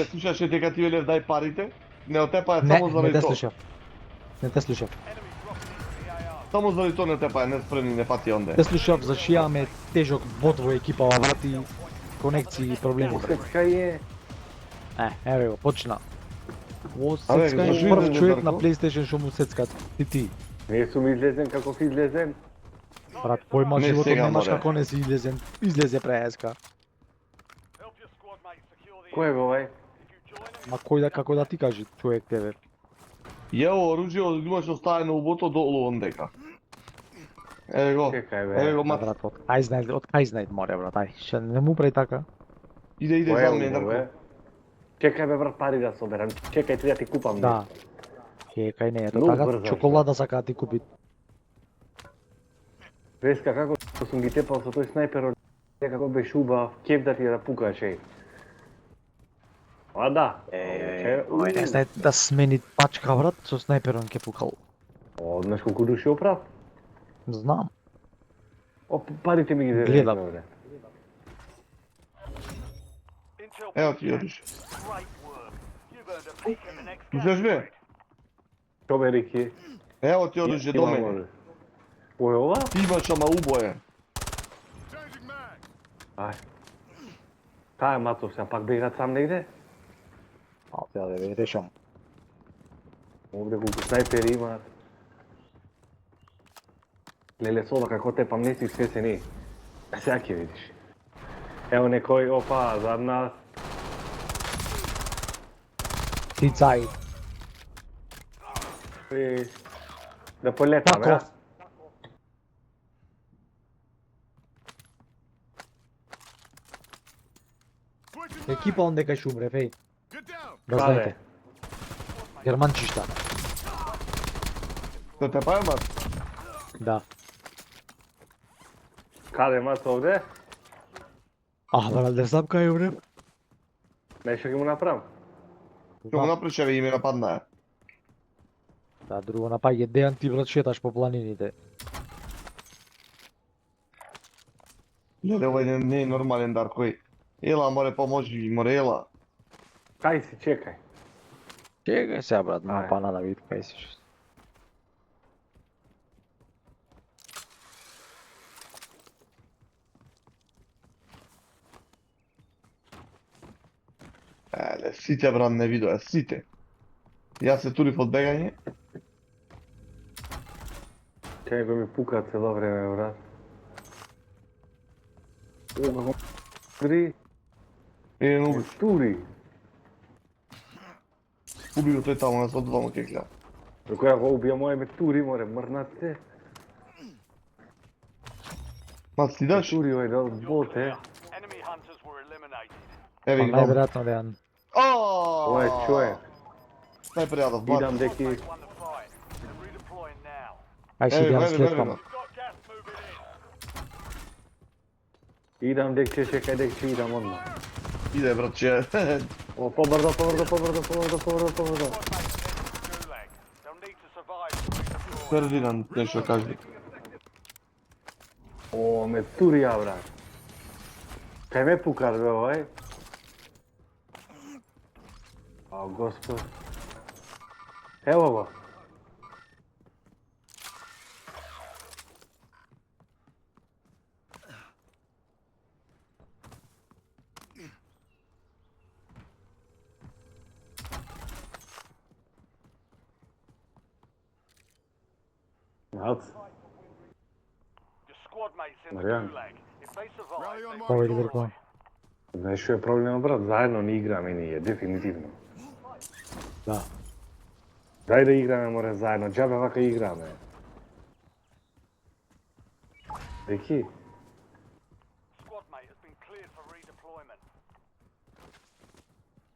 тебе слушаше дека ти велев дај парите? Не отепаја Не, само не заради те тоа. слушав. Не те слушав. Само заради тоа не тепаја, не спремни, не пати онде. Те слушав за имаме тежок бот во екипава, врати конекции и проблеми. Кај е? Еве го, почна. Во Абе, сецка е кажи прв излезен, човек на Дарко. PlayStation што му сецкат. Ти. Не сум излезен како си излезен. Брат, појма Не, животот сега, немаш море. како не си излезен. Излезе преска. Кој е овај? Ма кој да како да ти кажи човек тебе? Јево оружје имаш оставено у бото долу ондека. Еве го. Чекај бе. Еве го Ма мат. брат, од кај знае море брат, ај, ше не му прави така. Иде Кој за е мене, ово, бе? Дарко. Чекај бе брат, пари да соберам. Чекај ти да ти купам. Да. Кај не, ето Многу така брзо, чоколада сака да ти купи. Веска како сум ги тепал со тој снайпер, како беше убав, кеп да ти да пукаше. А да. Ој не знае да смени пачка брат, со снайперон ке пукал. Знаеш колку души оправ? Знам. Парите ми ги даде. Гледам. Добре. Ево ти оружје. Слушаш бе? Што бе Рики? Ево ти оружје до мене. Кој е ова? Ти имаш ама убоje. Ај. Тај мато се пак бегат сам негде? А сега да ве решам. Овде колку снайпери имаат. Леле сода како те пам не си свесен и. Сега ќе видиш. Ево некој, опа, зад нас. Ти цај. Да полетаме, Тако. а? Екипа онде кај шумре, феј. Да Каде? знаете. Германчишта. Да те паја мат. Да. Каде мат овде? Брат, не знам кај умре. Нешто ќе му направам. Што го напреше ве и ме нападнаа. Да, друго напаѓа Дејан, ти брат шеташ по планините. Леле, овој не е нормален Дарко. Ела, море поможи ви, море ела. Кај си, чекај. Чекај сега брат, Ај. напана да види кај си. Еле, сите брат не видоа, сите. Јас се турив од бегање. Чекај го ми пука цело време, брат. О, како три, Еден убив. тури. Убив го тој таму, нас од двама ке гледам. Која го убија мој ме тури, море, мрнат се. Мат, си даш? Тури, ој, да бот, е. Еве ги Па дам. најверојатно Дејан. Ова е човек. Најпријатов, мат. Идам деки, Ај си Еве, Дејан еве, следкам. еве. идам дек чекај дек че идам одмah. Иде, братче. О, побрзо, побрзо, побрзо, побрзо, побрзо, побрзо. Пердинан, нешто кажи. О, ме тури ја, брат. Кај ме пукар, бе, овај? О, Господ. Ево го. Мац. Маријан. Овој ги дркам. Знаеш што е проблемот, брат? Заедно не играме ние, дефинитивно. Да. Дај да играме, море, заедно. Џабе вака играме. Деки,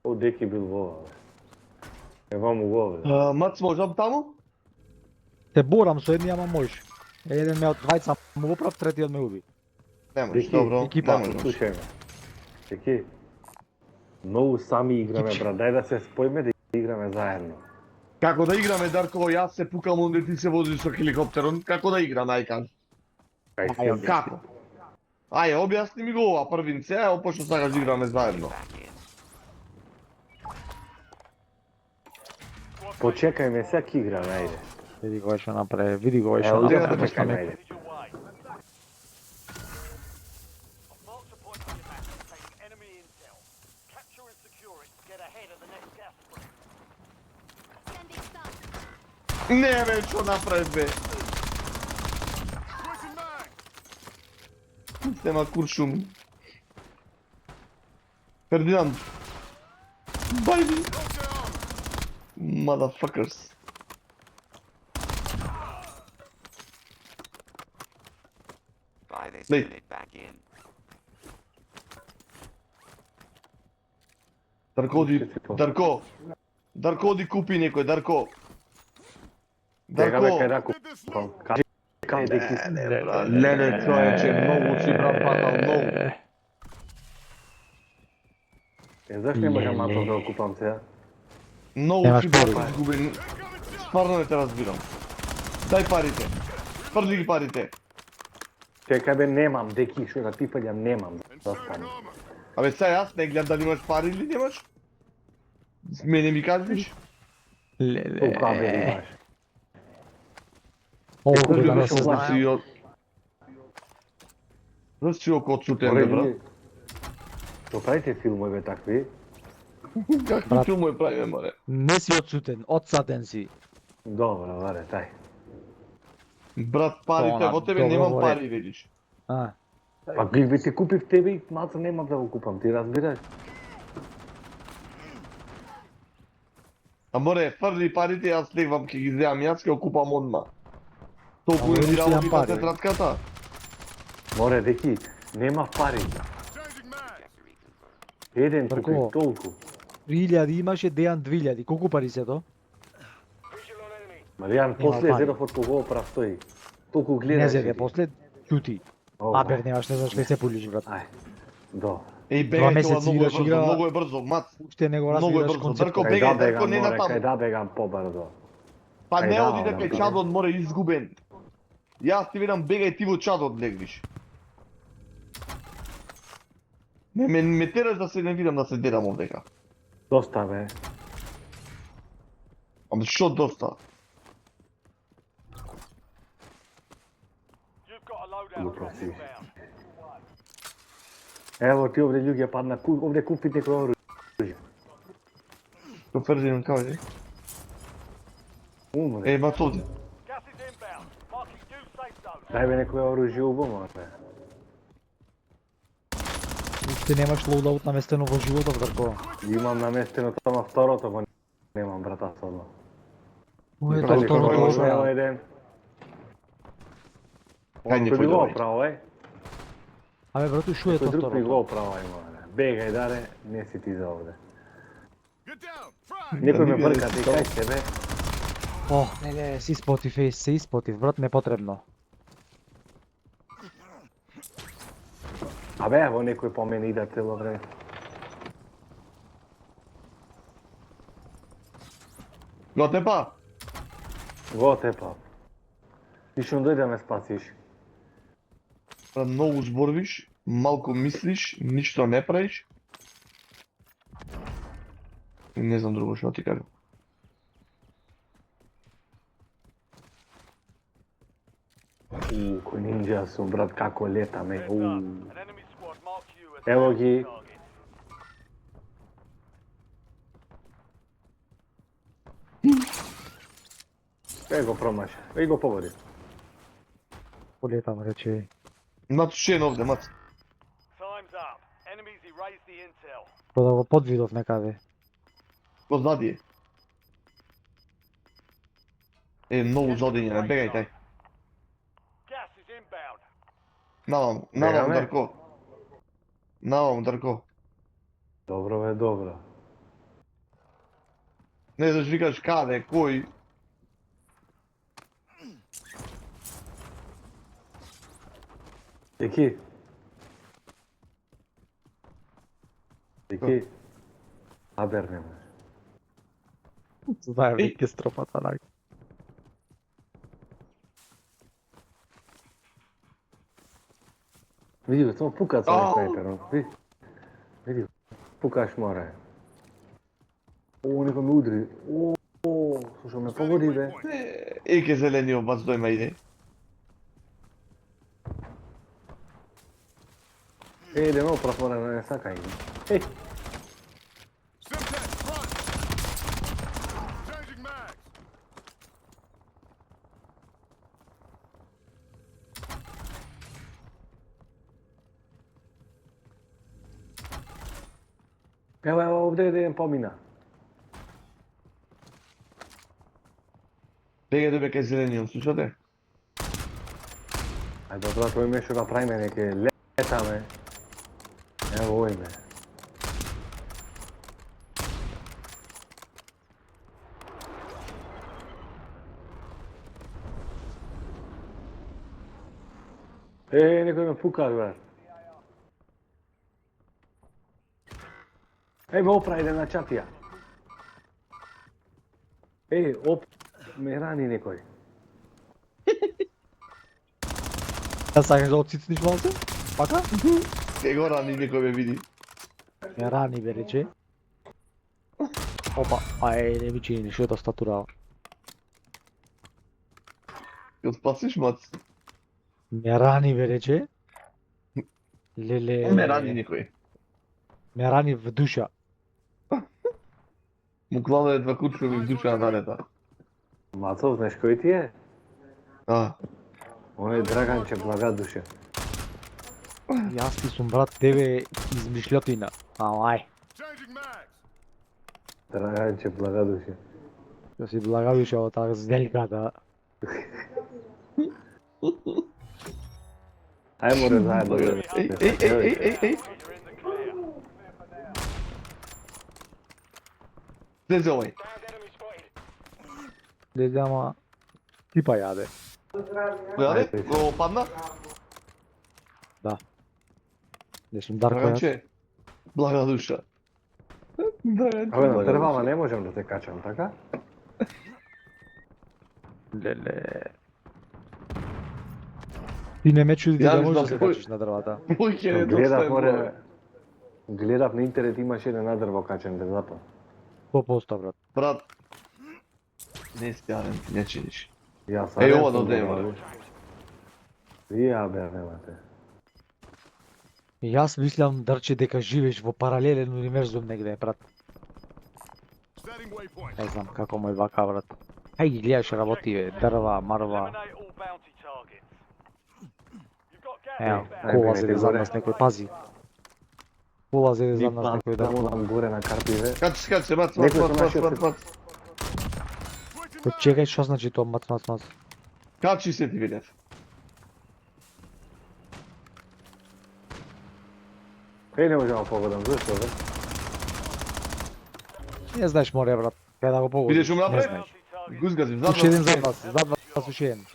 о, Деки бил во ова, бе. Ева му го, бе. Мац, можам таму? Те борам со едни, ама можеш. Еден ме од двајца му го прав, третиот ме уби. Не можеш, Деки, добро. екипа. Не можеш. Слушај ме. Деки, многу сами играме, брат. Дај да се споиме да играме заедно. Како да играме, Дарко, јас се пукам онде ти се возиш со хеликоптерон, како да играме, ај кажи. Кај Ај, си. Како? Аје, објасни ми го ова првинце, а опошто сакаш да играме заедно. Почекај ме, сак игра, ајде. Види кој што направи, види кој што Ево, направи. да Почекај почекај ме, ме. ајде. Mark the point on your map containing enemy intel. Capture and secure it to get ahead of the next gas spread. Sending stun. Не бе, што направи бе? Нема куршум. Фердинанд. Байби. Motherfuckers. Buy this Wait. unit back in. Дарко оди купи некој, Дарко. Чека бе, кај Дарко. да купам. Кај да ти... Не, човече, многу си брат патал, многу. Зашто не можам мато да го купам сега? Многу Немаш си брат пари. изгубен. Стварно не те разбирам. Дај парите. Фрли ги парите. Чекај бе, немам, деки, шо да ти паѓам, немам. Застани. Абе сега јас не гледам дали имаш пари или немаш. Мене ми кажеш? Толку абе имаш. Колку Е, да не кој се беше знае. Ръсчи око цутен, Море, бе, брат. вие... Што правите филмови бе такви? Какви Брат. филмови правиме, море? Не си одсутен, одсаден си. Добро, варе, тај. Брат, парите, Тоа, во тебе добро немам во пари, видиш. А, Па ги ви ти купив тебе и маца немам да го купам, ти разбираш? А море, фрли парите, јас легвам, ќе ги земам, јас ќе го купам одма. Толку Ама ми виж, работи имам на пари. тетратката. Море, деки, нема пари. Еден Брко. купив, толку. 3000 имаше, Дејан 2000. Колку пари се то? Маријан, после пари. зедов од кого прастои. Толку Не гледаш. зеде, после чути. Ова. А бер, немаш, не знаш кој се полиш, брат. Ај, до. Еј, Два бегај, тоа месеци многу е играш брзо, игра. многу е брзо, мат. Уште не го Многу е разбираш брзо. концептот. Дрко, Кај бегај, да Дарко, бегам, не море, натаму. кај да бегам побрзо. Па Кај не да, оди дека да, е да. чадот, море, изгубен. Јас ти видам, бегај ти во чадот легвиш. Ме тераш да се не видам да се дедам овдека. Доста бе. Ама што доста? You've got a loadout Look, drop I see. inbound. Ево ти овде луѓе падна, овде купите кој оружје. Што Фердинан каже? Умре. Е, мат овде. Gas is inbound. Marking new safe zone. Дај бе некој оружје убаво, море. Уште немаш лоудаут наместено во животот, Дарко. Имам наместено тома второто, го немам, брата, содно. Ој, Тоа тоа е второто тоа, ошо. Ево еден. Кај ни Кој би појде го овој? право, е? Абе, брато, шо е Кој тоа друг би второто? го право, море. Бегај, даре, не си ти за овде. Некој ме брка, ти кај се, бе? О, не, се испотив, се испотив, брат, непотребно. Абе, ево некој по мене иде цело време. Го тепа? Го тепа. Ти што дојде да ме спасиш. Брат, многу зборвиш, малку мислиш, ништо не правиш. И не знам друго што ти кажам. Кој нинджа сум, брат, како летаме. Heads up. An enemy squad marks you as Evo their ги. target. Веј го промаша, веј го погоди. Полетам, рече. Мат, ше е овде, мат. Time's up. Enemies erased the intel. Тоа да го подвидов некаде. Позади е. Многу задење, бегај тај. Gas is inbound. Навам, Бегаме? Дарко. Навам, Дарко. Добро бе, добро. Не знаеш викаш каде, кој. Еки. Еки. Абер не може. Знаем, Еј. ќе стропата на. Види, бе, само пука со Ау! снайпером. Види, пукаш море. О, некој ме удри. О, што ме погоди, бе. Еке зелениот бац дојма иде. Еден оправ мора да не сака им. Еј, Simtex, front! Changing mags! ево, овде еден помина. Бега до бека зелениот, слушате? Ајде, брат, тој ме што да правиме неке летаме. Ево овој ме. Некој ме пука, брат. Ме опра иде на чапија. Ме рани некој. Да сакаш да отцицниш малце? Пака? Ке го рани некој ме види. Ме рани бе рече. Опа, не ми чини ништо да статурава. Ке спасиш мац. Ме рани бе рече. Леле. Ме рани некој. Ме рани в душа. Му кладе два кучови в душа на данета. Мацов, знаеш кој ти е? Он е Драганче Благадуша. Јас ти сум брат тебе измишлјотина. Ај. Changing mags! Драганче Благадуша. Да си благавише од таа зделката. Ај море заедно. Ей. Слезе овој. Лезе ама типа јаде. Гледаде? Го падна? Не сум дарко јас. Драганче. Блага душа. Драганче. Абе, на блага трвама душа. не можам да те качам, така? Леле. Ти не ме чуди Ја да не можеш да знам се кој- качиш на дрвата. Мој ќе не Гледав, достаем море... број. Гледав на интернет имаше еден на дрво качен без запал. 100% брат. Брат. Не стјарен, не чиниш. Јас Еј, сарем ова сум да го одеме. правил. Ја бе, немате. Јас мислам Дарче дека живееш во паралелен универзум негде брат. Setting waypoint. Не знам како му е вака брат. Ај ги гледаш работи бе, дрва, марва. Eliminate all bounty targets. You've got gas Ево, inbound. кола Ајде, зеде ајде, зад горе. нас некој, пази. Кола зеде зад нас некој да. Само дам горе на карпиве. Качи, мац. Некој се нашиот Кој чекај што значи тоа мац. Качи се ти видев. Не можам да погодам, зашто бе? Не знаеш море брат, кај да го погодиш. Видиш умна Не пред? знаеш. Гузгазим, Уште еден зад вас уште еден.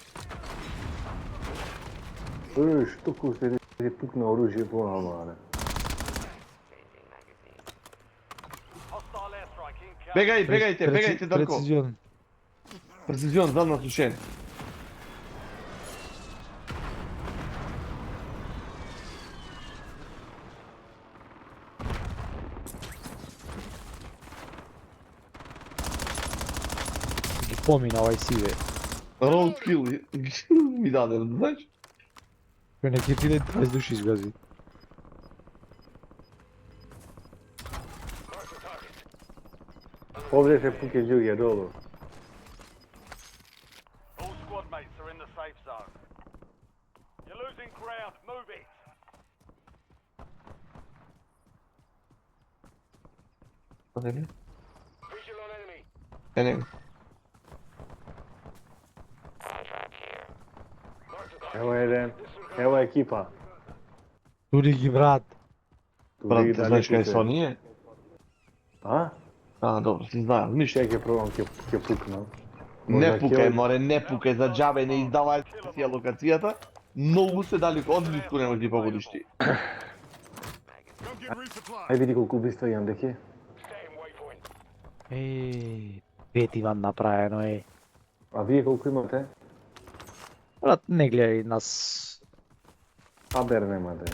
Што кусте ти пукна оружје по нама, не? Hostile airstrike incoming. Бегајте, Дарко. Прецизион. Прецизион, зад нас ушен. Ги помина овај сиве. Роудкил ми даде, знаеш? Кој не ќе ти 20 души изгази. Овде се пуке ѓуѓе долу. All squad mates are in the safe zone. You're losing ground. Move it. Visual on enemy. Enemy. Ево еден, ево екипа. Тури ги брат. Брат, Тури ти знаеш кај со ние? А? Добро, ти знаам, ништо. Ще ќе пробам, ќе пукнам. Не Можда пукај, ќе- море, не пукај, за џабе не издавај тија локацијата. Многу се далеко, од близко не можеш да ги погодиш ти. Come get resupply. Ај види колку убиства имам, деке. Setting waypoint. Пет Иван направено е. А вие колку имате? Брат, не гледај нас. Абер немате.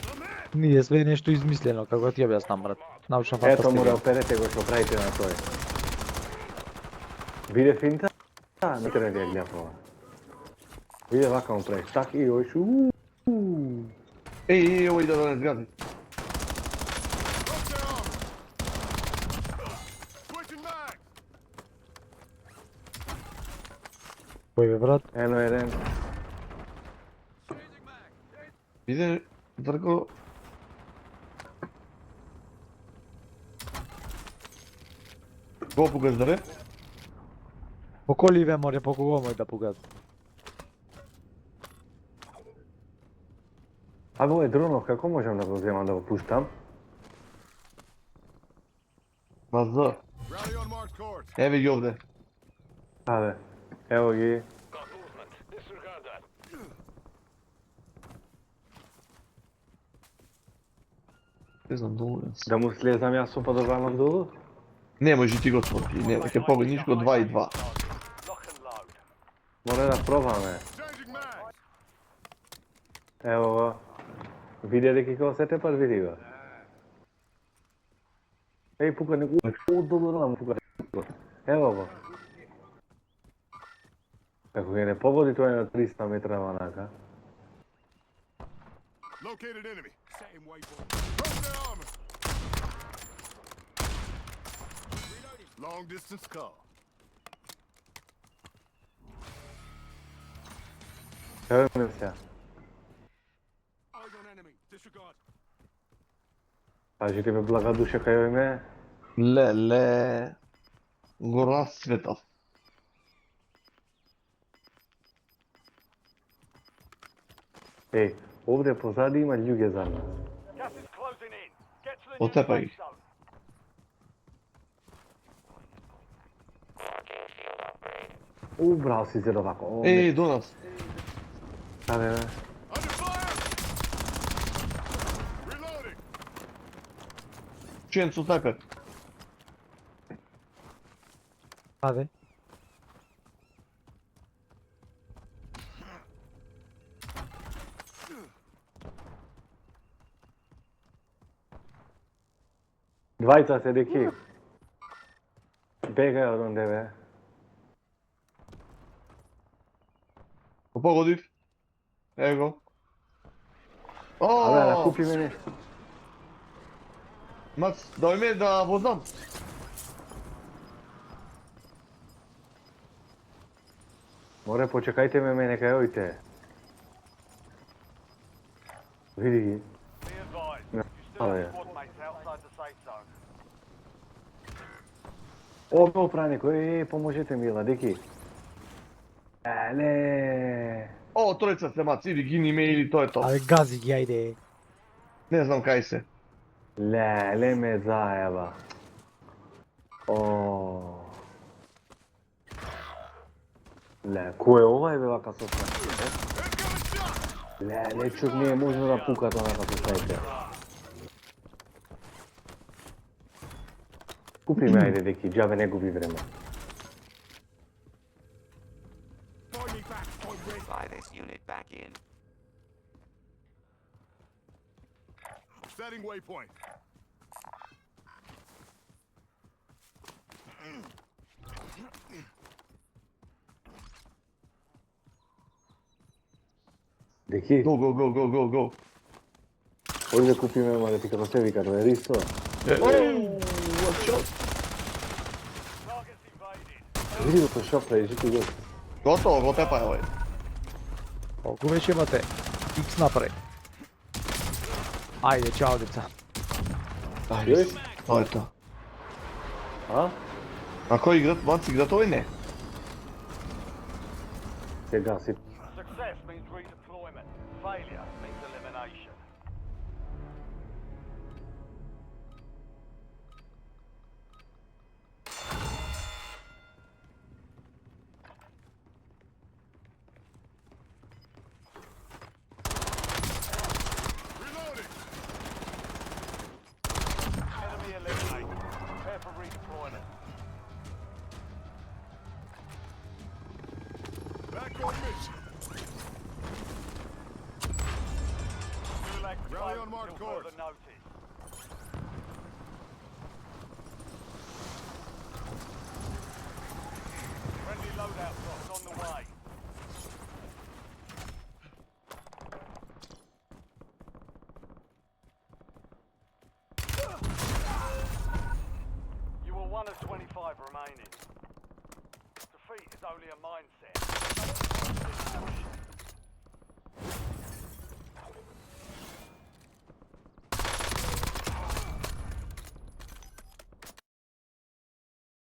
Ние све нешто измислено, како ти објаснам брат. Научна Ето море фантастика. оперете го што правите на тој. Биде финта? Da, ne treba gdje gljapova. Vidi ovako on praviš, tak i još Ej, ovo ide da ne zgazi. Drop down. Switching back. Koji je brat? Eno jedan. Ide, Drko. Го погаздаре? Po koliko more, po kogo moj da pogaz? A ovo je dronov, kako možem da ga uzemam da ga puštam? Ма за. Rally on marked course. Еви ги овде. Ade, evo gi. Не знам долу јас. Da mu slezam ja pa do glavnog dolu? Не може ти го отвори, не, ќе погодиш го 2 и 2. Lock and load. Mora da probame. Changing mags. Evo ga. Vidjeli kako se te pa vidi ga. Ej, puka nek u dolu nam puka. Evo ga. Kako ga ne pogodi, to je na 300 metra onaka. Located enemy. Same waypoint. Drop down. Long distance call. Evo mi se. Eyes on enemy. Disregard. Кажете ми блага душа кај ме. Леле. Го расцветав. Ej, ovdje pozadi ima ljuge za nas. Gas is closing in. Get to the Well, new Tepe. safe zone. Ubrao si zelo ovako. Ovdje. Еј, до нас. Ade, Under fire. Reloading. Чуjem со снайпер. Ade. dvajica se deki. Begaj od onde ve. Го погодив. Ево го. Абе, да О, купи ме нещо. Мац, дај ме да вознам. Море, почекайте ме мене кај ојте. Види ги. Be advised. Yeah. You still Oh, have yeah. squad mates outside the safe zone. О, ме опра некој, поможете ми, ладеки. Не. О, тројца се мац, иди гини ме или тоа е тоа. Ale gazi gi, ajde. Не знам кај се. Ле ме заеба. О. Ле, кој е ова е бе вака со снайпер? Ле, чук не е можно да пука тоа вака со снайпер. Купи ме, ајде, деки, џабе не губи време. Buy this unit back in. Setting waypoint. Деки, Го, го, го, го, го, го. оди да купи ме, маля ти како се вика, тоа е ристо. Оу, watch out. Targets invaded. Види го тој шоп, режи ти го. Готово, го тепа е овој. O, gu već imate X napred. Ajde, čao djeca. Јој? Тоа е тоа. А? А кој играт? Мац играт овој не? Сега си. Success means redeployment. Failure means elimination. Reloading. Enemy eliminated. Prepare for redeployment. Back on mission. Gulag Rally closed on marked until course. further notice. Friendly loadout drop. 25 remaining. Defeat is only a mindset.